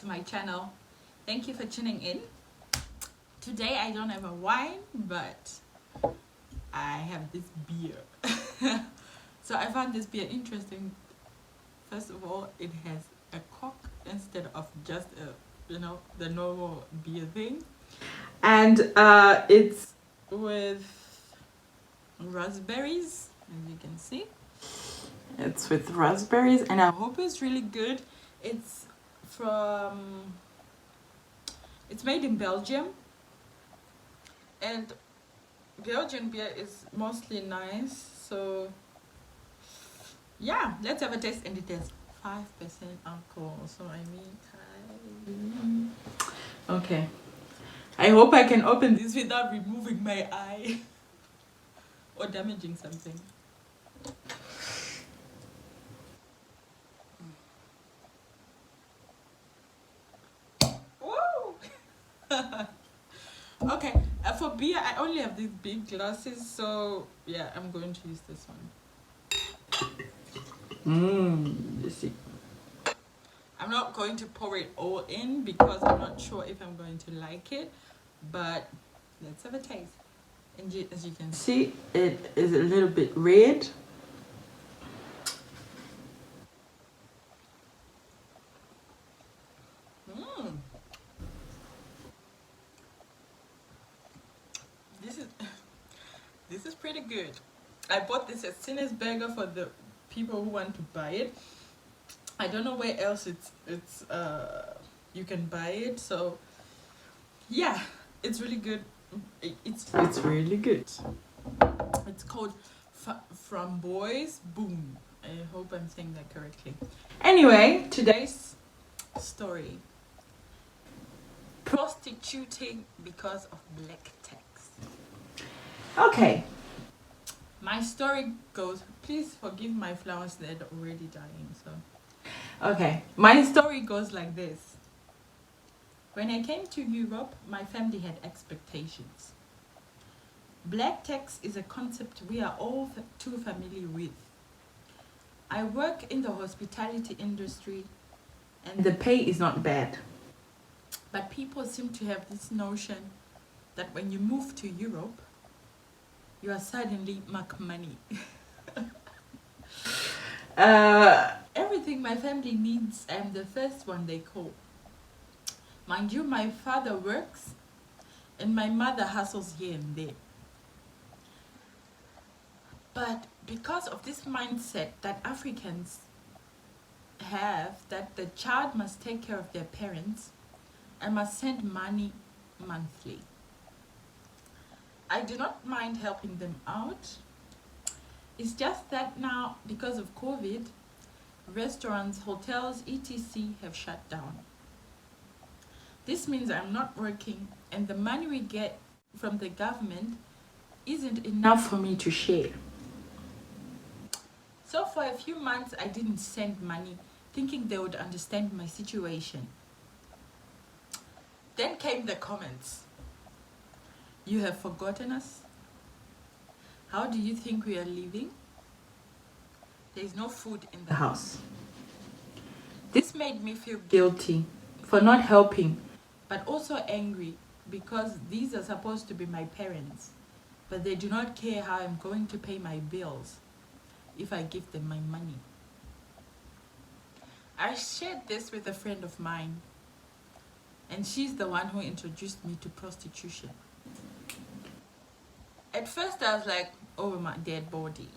to my channel. Thank you for tuning in. Today I don't have a wine, but I have this beer. So I found this beer interesting. First of all, it has a cork instead of just the normal beer thing, and it's with raspberries, as you can see. It's with raspberries, and I hope it's really good. It's made in Belgium, and Belgian beer is mostly nice. So yeah, let's have a taste. And it has 5% alcohol, so I mean, okay, I hope I can open this without removing my eye or damaging something. Okay, for beer I only have these big glasses, so yeah, I'm going to use this one. Let's see. I'm not going to pour it all in because I'm not sure if I'm going to like it, but let's have a taste. And as you can see, it is a little bit red. This is pretty good. I bought this at Burger for the people who want to buy it. I don't know where else it's you can buy it. So yeah, it's really good. It's really good. It's called Framboise Boon. I hope I'm saying that correctly. Anyway, today's story: prostituting because of black tax. Okay, my story goes, please forgive my flowers, they're already dying. So okay, my story goes like this. When I came to Europe, my family had expectations. Black tax is a concept we are all too familiar with. I work in the hospitality industry and the pay is not bad. But people seem to have this notion that when you move to Europe, you are suddenly make money. Everything my family needs, I'm the first one they call. Mind you, my father works and my mother hustles here and there. But because of this mindset that Africans have, that the child must take care of their parents and must send money monthly, I do not mind helping them out. It's just that now, because of COVID, restaurants, hotels, etc. have shut down. This means I'm not working, and the money we get from the government isn't enough for me to share. So for a few months, I didn't send money, thinking they would understand my situation. Then came the comments. You have forgotten us? How do you think we are living? There is no food in the house. This made me feel guilty for not helping, but also angry because these are supposed to be my parents, but they do not care how I'm going to pay my bills if I give them my money. I shared this with a friend of mine, and she's the one who introduced me to prostitution. At first I was like, oh, my dead body.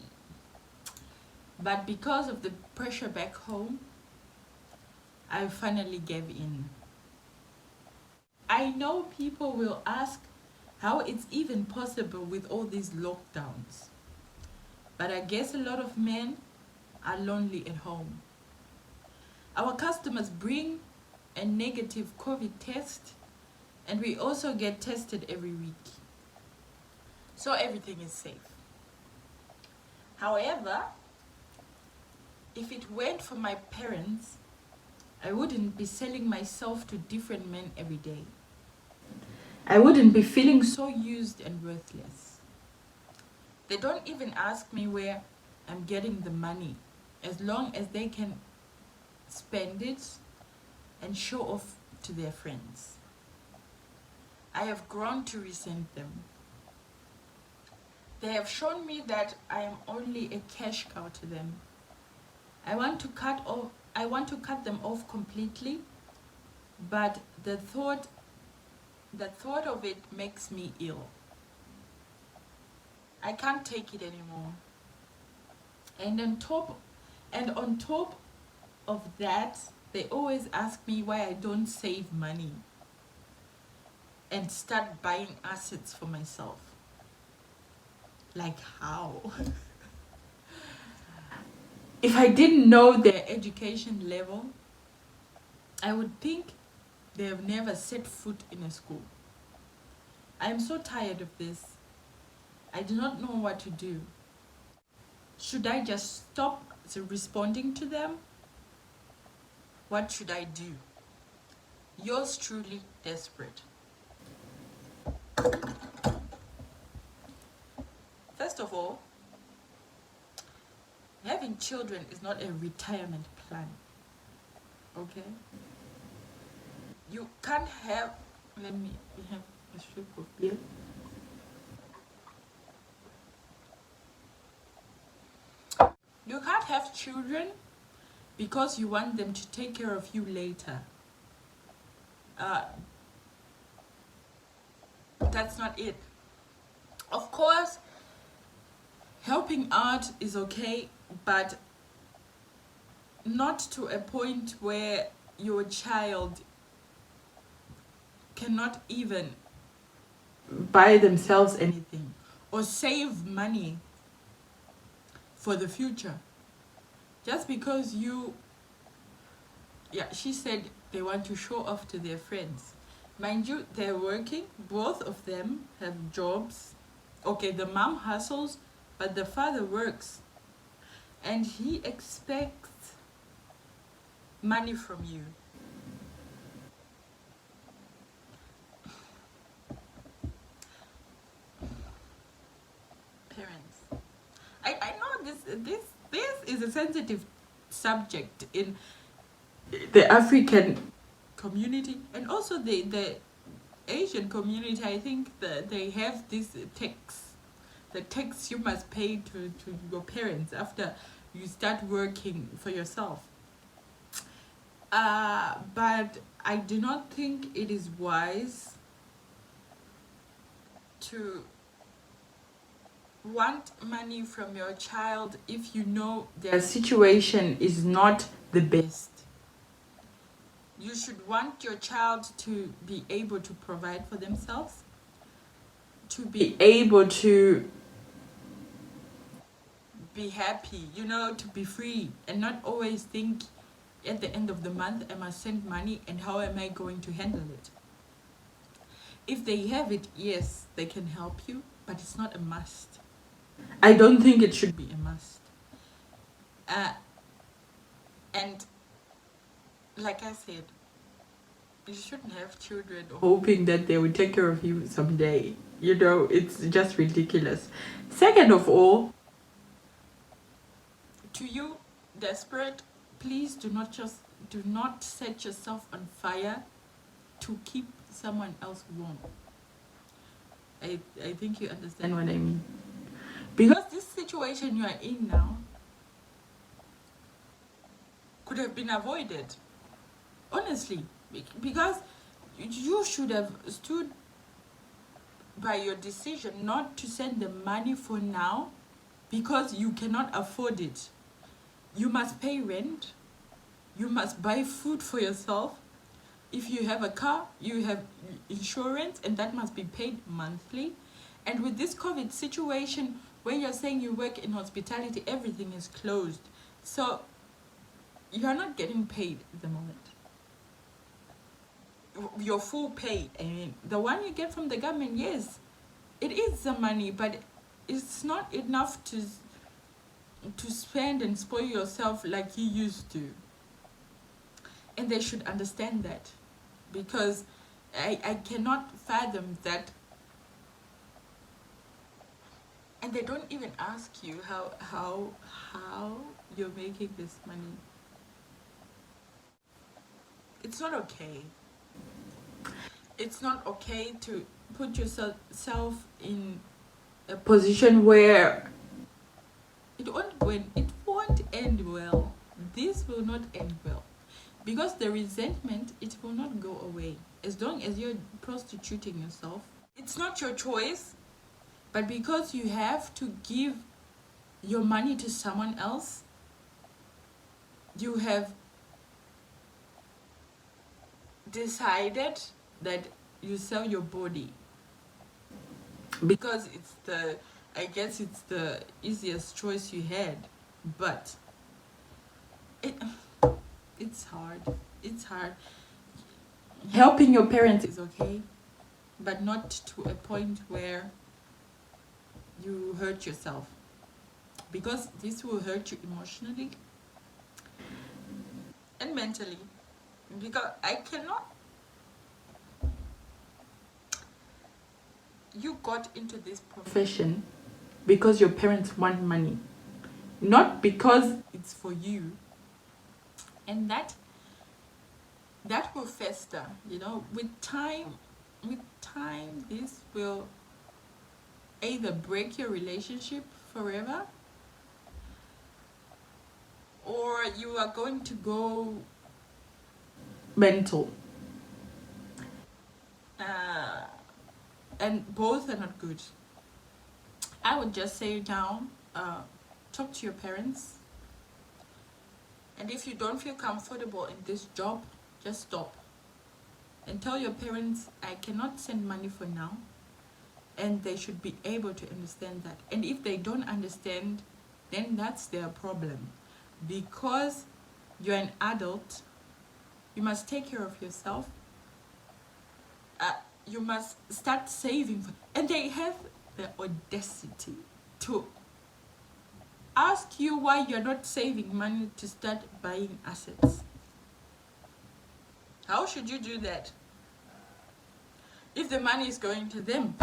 But because of the pressure back home, I finally gave in. I know people will ask how it's even possible with all these lockdowns. But I guess a lot of men are lonely at home. Our customers bring a negative COVID test, and we also get tested every week. So everything is safe. However, if it weren't for my parents, I wouldn't be selling myself to different men every day. I wouldn't be feeling so used and worthless. They don't even ask me where I'm getting the money, as long as they can spend it and show off to their friends. I have grown to resent them. They have shown me that I am only a cash cow to them. I want to cut them off completely, but the thought of it makes me ill. I can't take it anymore. And on top of that, they always ask me why I don't save money and start buying assets for myself. Like how? If I didn't know their education level, I would think they have never set foot in a school. I am so tired of this. I do not know what to do. Should I just stop responding to them? What should I do? Yours truly, desperate. First of all, having children is not a retirement plan. Okay? You can't have, let me have a sip of beer. You can't have children because you want them to take care of you later. That's not it. Of course, helping out is okay, but not to a point where your child cannot even buy themselves anything or save money for the future. Just because she said they want to show off to their friends. Mind you, they're working, both of them have jobs. Okay, the mom hustles, but the father works. And he expects money from you. Parents. I know this is a sensitive subject in the African community and also the Asian community. I think that they have this the tax you must pay to your parents after you start working for yourself. But I do not think it is wise to want money from your child if you know their situation is not the best. You should want your child to be able to provide for themselves, to be able to be happy, to be free, and not always think at the end of the month I must send money and how am I going to handle it. If they have it, yes, they can help you, but it's not a must. I don't think it should be a must. And like I said, you shouldn't have children hoping that they will take care of you someday. It's just ridiculous. Second of all, to you, desperate, please do not set yourself on fire to keep someone else warm. I think you understand what I mean. Because this situation you are in now could have been avoided. Honestly. Because you should have stood by your decision not to send the money for now because you cannot afford it. You must pay rent. You must buy food for yourself. If you have a car, you have insurance, and that must be paid monthly. And with this COVID situation, when you're saying you work in hospitality, everything is closed. So you are not getting paid at the moment. Your full pay, I mean, the one you get from the government, yes, it is some money, but it's not enough to spend and spoil yourself like you used to. And they should understand that, because I cannot fathom that. And they don't even ask you how you're making this money. It's not okay. it's not okay to put yourself in a position where it won't end well. This will not end well. Because the resentment, it will not go away. As long as you're prostituting yourself, it's not your choice, but because you have to give your money to someone else, you have decided that you sell your body. Because I guess it's the easiest choice you had, but it's hard. It's hard. Helping your parents is okay, but not to a point where you hurt yourself, because this will hurt you emotionally and mentally. Because you got into this profession because your parents want money, not because it's for you. And that will fester, with time. This will either break your relationship forever, or you are going to go mental. And both are not good. I would just say now, talk to your parents. And if you don't feel comfortable in this job, just stop. And tell your parents, I cannot send money for now. And they should be able to understand that. And if they don't understand, then that's their problem. Because you're an adult, you must take care of yourself. You must start saving. And they have the audacity to ask you why you're not saving money to start buying assets. How should you do that if the money is going to them?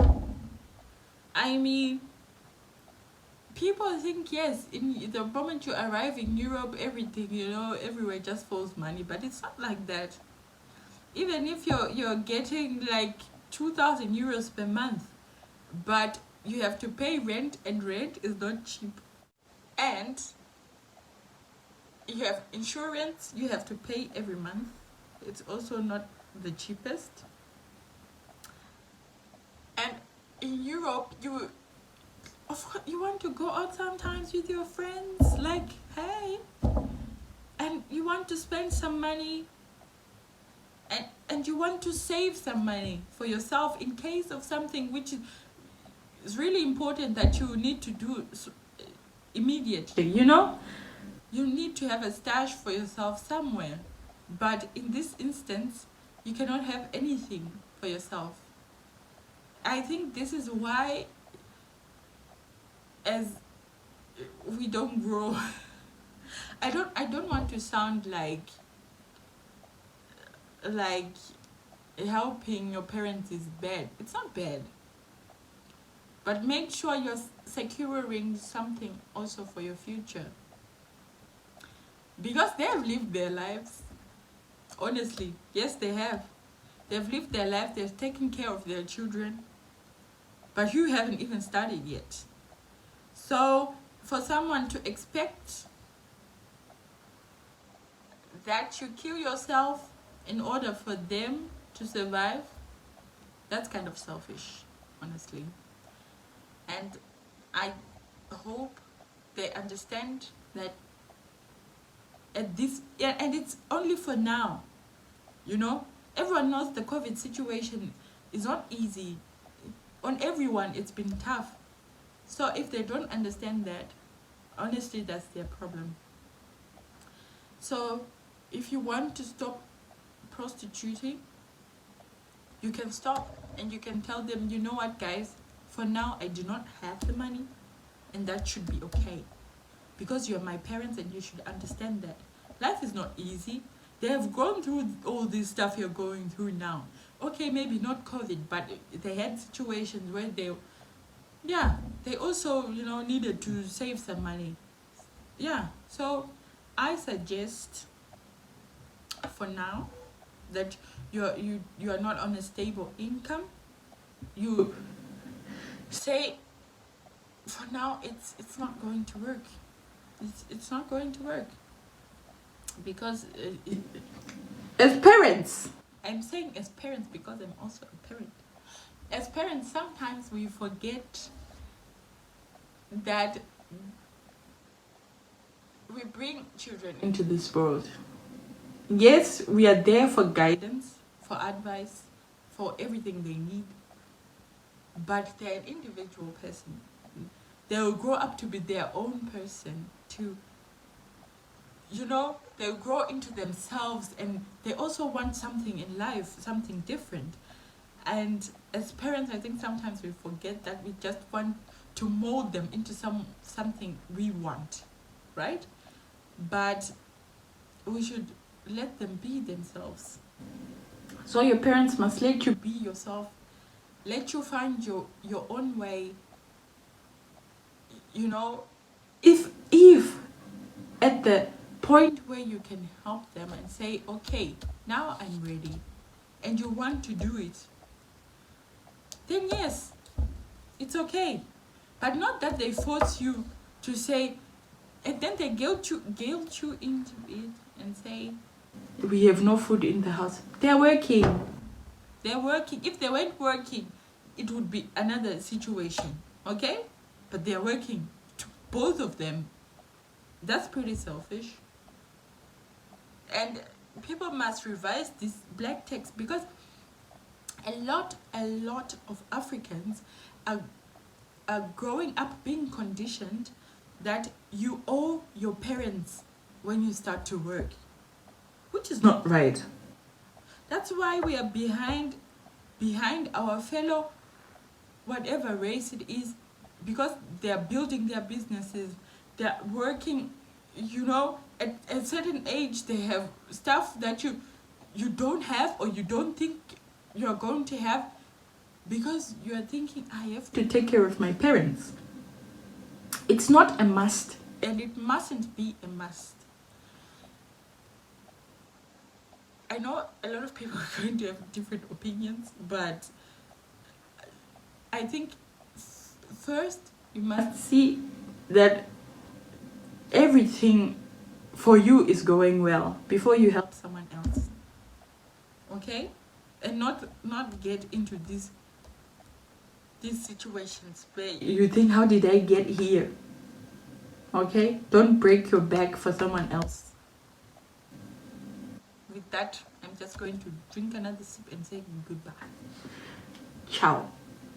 I mean, people think, yes, in the moment you arrive in Europe, everything, everywhere just falls money, but it's not like that. Even if you're getting like 2,000 euros per month, but you have to pay rent, and rent is not cheap. And you have insurance you have to pay every month. It's also not the cheapest. And in Europe, you want to go out sometimes with your friends, like, hey, and you want to spend some money, and you want to save some money for yourself in case of something which is really important that you need to do immediately. You need to have a stash for yourself somewhere. But in this instance, you cannot have anything for yourself. I think this is why, as we don't grow, I don't want to sound like helping your parents is bad. It's not bad. But make sure you're securing something also for your future. Because they have lived their lives. Honestly, yes, they have. They've lived their life, they've taken care of their children. But you haven't even started yet. So, for someone to expect that you kill yourself in order for them to survive, that's kind of selfish, honestly. And I hope they understand that at this, and it's only for now. Everyone knows the COVID situation is not easy. On everyone, it's been tough. So if they don't understand that, honestly, that's their problem. So if you want to stop prostituting, you can stop, and you can tell them, you know what, guys, for now I do not have the money, and that should be okay, because you're my parents and you should understand that life is not easy. They have gone through all this stuff you're going through now. Okay, maybe not COVID, but they had situations where they also, needed to save some money. Yeah, so I suggest for now that you are not on a stable income, you say, for now it's not going to work. It's not going to work because as parents, I'm saying as parents because I'm also a parent. As parents, sometimes we forget that we bring children into this world. Yes, we are there for guidance, for advice, for everything they need, but they're an individual person. They will grow up to be their own person, to, you know, they'll grow into themselves, and they also want something in life, something different. And as parents, I think sometimes we forget that we just want to mold them into something we want, right? But we should let them be themselves. So your parents must let you be yourself, let you find your own way. You know, if at the point where you can help them and say, okay, now I'm ready, and you want to do it, then yes, it's okay. But not that they force you to say, and then they guilt you into it and say, we have no food in the house. They're working. If they weren't working, it would be another situation, okay? But they're working, both of them. That's pretty selfish. And people must revise this black text, because a lot of Africans are growing up being conditioned that you owe your parents when you start to work, which is not right. That's why we are behind our fellow, whatever race it is, because they are building their businesses, they're working, you know, at a certain age they have stuff that you don't have, or you don't think you're going to have, because you are thinking, I have to take care of my parents. It's not a must, and it mustn't be a must. I know a lot of people are going to have different opinions, but I think first you must see that everything for you is going well before you help someone else. Okay? And not get into these situations where you think, how did I get here? Okay? Don't break your back for someone else. With that, I'm just going to drink another sip and say goodbye. Ciao.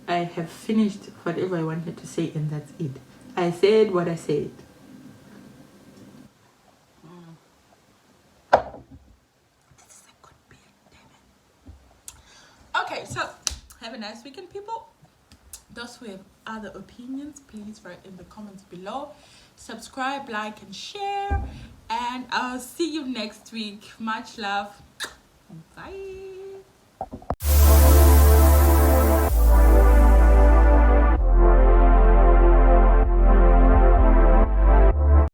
I have finished whatever I wanted to say, and that's it. I said what I said. This is a good beer, damn it. Okay, so have a nice weekend, people. Those who have other opinions, please write in the comments below. Subscribe, like, and share. And I'll see you next week. Much love. Bye.